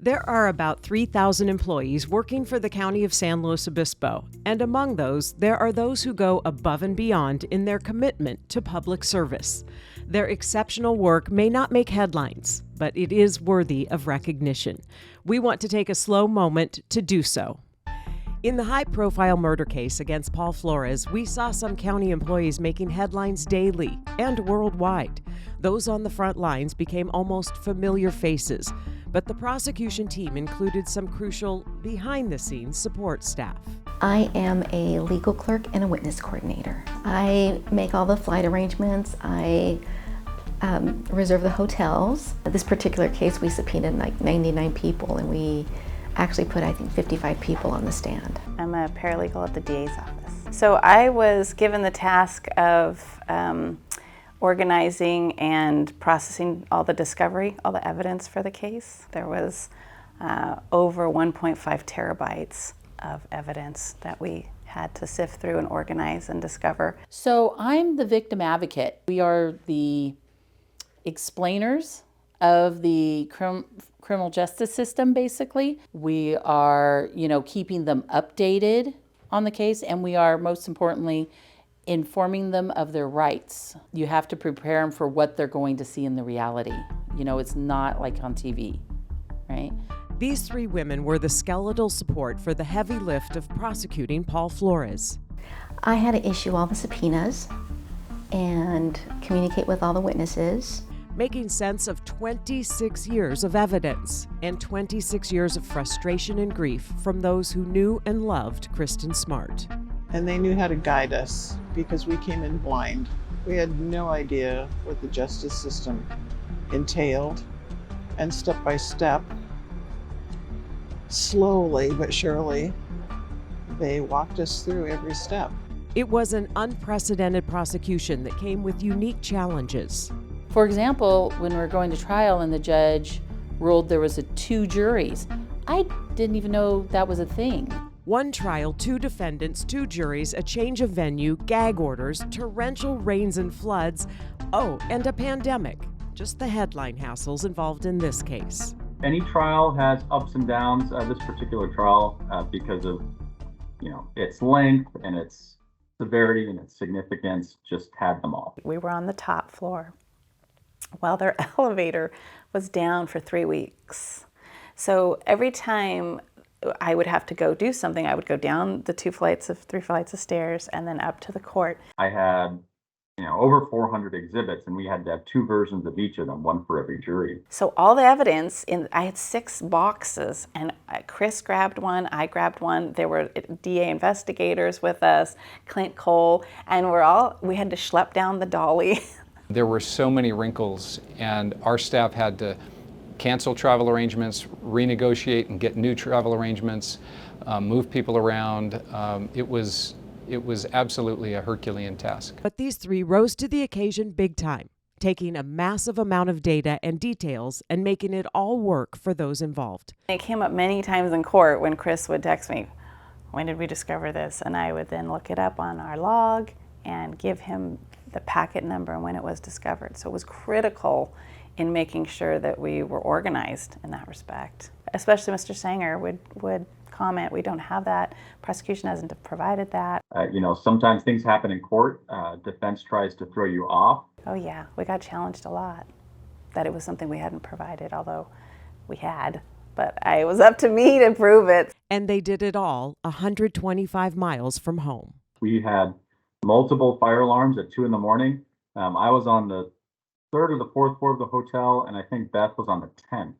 There are about 3,000 employees working for the County of San Luis Obispo, and among those, there are those who go above and beyond in their commitment to public service. Their exceptional work may not make headlines, but it is worthy of recognition. We want to take a slow moment to do so. In the high-profile murder case against Paul Flores, we saw some county employees making headlines daily and worldwide. Those on the front lines became almost familiar faces, but the prosecution team included some crucial behind-the-scenes support staff. I am a legal clerk and a witness coordinator. I make all the flight arrangements. I reserve the hotels. This particular case, we subpoenaed like 99 people, and we actually put, I think, 55 people on the stand. I'm a paralegal at the DA's office. So I was given the task of organizing and processing all the discovery, all the evidence for the case. There was over 1.5 terabytes of evidence that we had to sift through and organize and discover. So I'm the victim advocate. We are the explainers of the criminal justice system, basically. We are, keeping them updated on the case, and we are, most importantly, informing them of their rights. You have to prepare them for what they're going to see in the reality. It's not like on TV, right? These three women were the skeletal support for the heavy lift of prosecuting Paul Flores. I had to issue all the subpoenas and communicate with all the witnesses. Making sense of 26 years of evidence and 26 years of frustration and grief from those who knew and loved Kristin Smart. And they knew how to guide us because we came in blind. We had no idea what the justice system entailed. And step by step, slowly but surely, they walked us through every step. It was an unprecedented prosecution that came with unique challenges. For example, when we were going to trial and the judge ruled there was 2 juries, I didn't even know that was a thing. One trial, 2 defendants, 2 juries, a change of venue, gag orders, torrential rains and floods, and a pandemic. Just the headline hassles involved in this case. Any trial has ups and downs. This particular trial, because of its length and its severity and its significance, just had them all. We were on the top floor while their elevator was down for 3 weeks. So every time I would have to go do something, I would go down the 3 flights of stairs and then up to the court. I had, over 400 exhibits, and we had to have 2 versions of each of them, one for every jury. So all the evidence, I had 6 boxes, and Chris grabbed one, I grabbed one. There were DA investigators with us, Clint Cole, and we had to schlep down the dolly. There were so many wrinkles, and our staff had to cancel travel arrangements, renegotiate and get new travel arrangements, move people around. It was absolutely a Herculean task. But these 3 rose to the occasion big time, taking a massive amount of data and details and making it all work for those involved. It came up many times in court when Chris would text me, "When did we discover this?" And I would then look it up on our log and give him the packet number and when it was discovered. So it was critical in making sure that we were organized in that respect. Especially Mr. Sanger would comment, "We don't have that. Prosecution hasn't provided that." Sometimes things happen in court. Defense tries to throw you off. Oh yeah, we got challenged a lot that it was something we hadn't provided, although we had. But it was up to me to prove it. And they did it all 125 miles from home. We had multiple fire alarms at 2 a.m. I was on the 3rd or the 4th floor of the hotel, and I think Beth was on the 10th.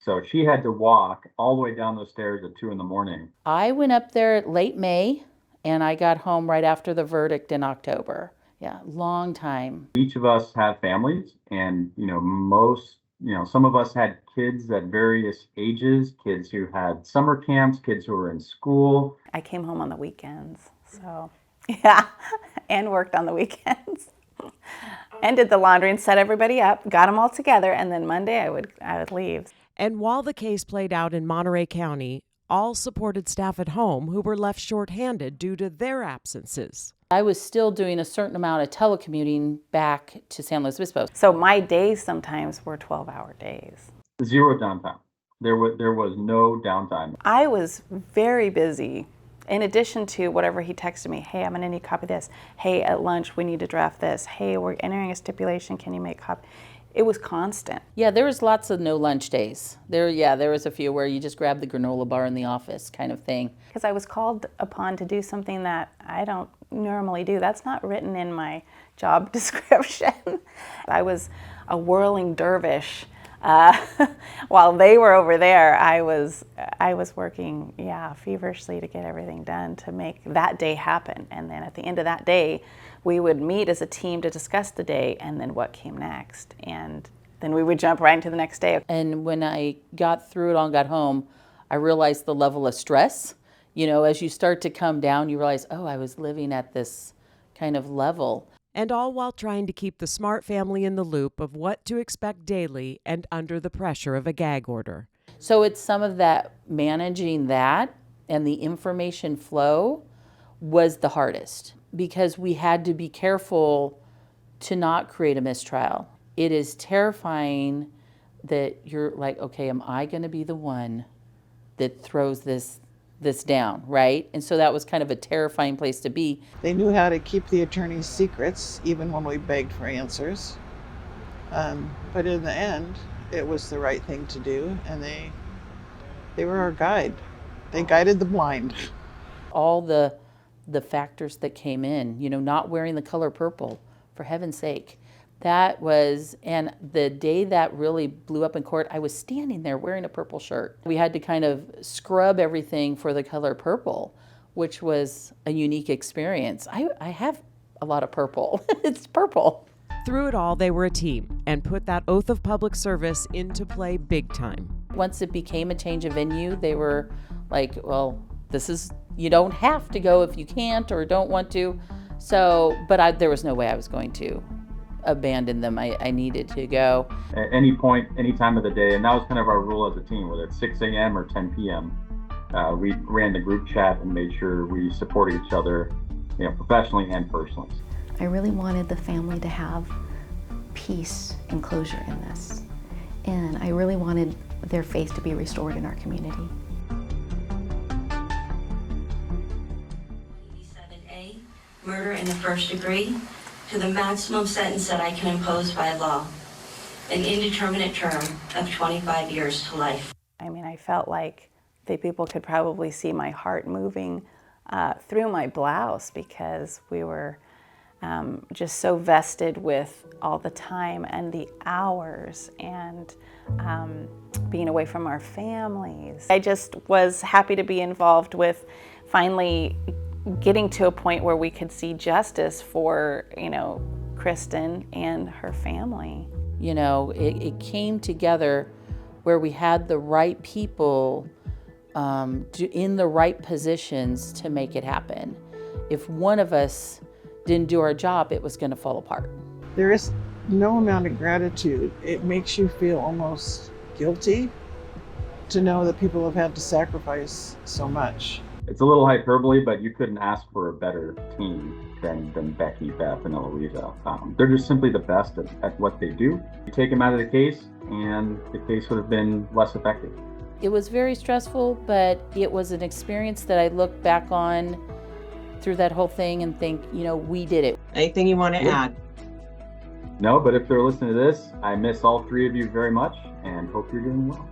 So she had to walk all the way down those stairs at 2 a.m. I went up there late May, and I got home right after the verdict in October. Yeah, long time. Each of us have families, and some of us had kids at various ages, kids who had summer camps, kids who were in school. I came home on the weekends, so yeah, and worked on the weekends. And did the laundry and set everybody up, got them all together, and then Monday I would leave. And while the case played out in Monterey County, all supported staff at home who were left shorthanded due to their absences. I was still doing a certain amount of telecommuting back to San Luis Obispo. So my days sometimes were 12-hour days. 0 downtime. There was no downtime. I was very busy. In addition to whatever he texted me, hey, I'm gonna need a copy of this. Hey, at lunch, we need to draft this. Hey, we're entering a stipulation, can you make copy? It was constant. Yeah, there was lots of no lunch days. There was a few where you just grab the granola bar in the office kind of thing. Because I was called upon to do something that I don't normally do. That's not written in my job description. I was a whirling dervish. While they were over there, I was working, feverishly to get everything done to make that day happen. And then at the end of that day, we would meet as a team to discuss the day and then what came next. And then we would jump right into the next day. And when I got through it all and got home, I realized the level of stress. You know, as you start to come down, you realize, oh, I was living at this kind of level. And all while trying to keep the Smart family in the loop of what to expect daily and under the pressure of a gag order. So it's some of that, managing that and the information flow was the hardest, because we had to be careful to not create a mistrial. It is terrifying that you're like, okay, am I going to be the one that throws this down, right? And so that was kind of a terrifying place to be. They knew how to keep the attorney's secrets, even when we begged for answers. But in the end, it was the right thing to do, and they were our guide. They guided the blind. All the factors that came in, you know, not wearing the color purple, for heaven's sake. That was, and the day that really blew up in court, I was standing there wearing a purple shirt. We had to kind of scrub everything for the color purple, which was a unique experience. I have a lot of purple. It's purple. Through it all, they were a team and put that oath of public service into play big time. Once it became a change of venue, they were like, well, you don't have to go if you can't or don't want to. So, but there was no way I was going to abandon them. I needed to go. At any point, any time of the day, and that was kind of our rule as a team, whether it's 6 a.m. or 10 p.m. We ran the group chat and made sure we supported each other, you know, professionally and personally. I really wanted the family to have peace and closure in this. And I really wanted their faith to be restored in our community. 87A, murder in the first degree, to the maximum sentence that I can impose by law, an indeterminate term of 25 years to life. I mean, I felt like the people could probably see my heart moving through my blouse, because we were just so vested with all the time and the hours and being away from our families. I just was happy to be involved with finally getting to a point where we could see justice for, you know, Kristin and her family. You know, it came together where we had the right people in the right positions to make it happen. If one of us didn't do our job, it was going to fall apart. There is no amount of gratitude. It makes you feel almost guilty to know that people have had to sacrifice so much. It's a little hyperbole, but you couldn't ask for a better team than Becky, Beth, and Eloiza. They're just simply the best at what they do. You take them out of the case, and the case would have been less effective. It was very stressful, but it was an experience that I look back on through that whole thing and think, you know, we did it. Anything you want to add? No, but if they're listening to this, I miss all three of you very much and hope you're doing well.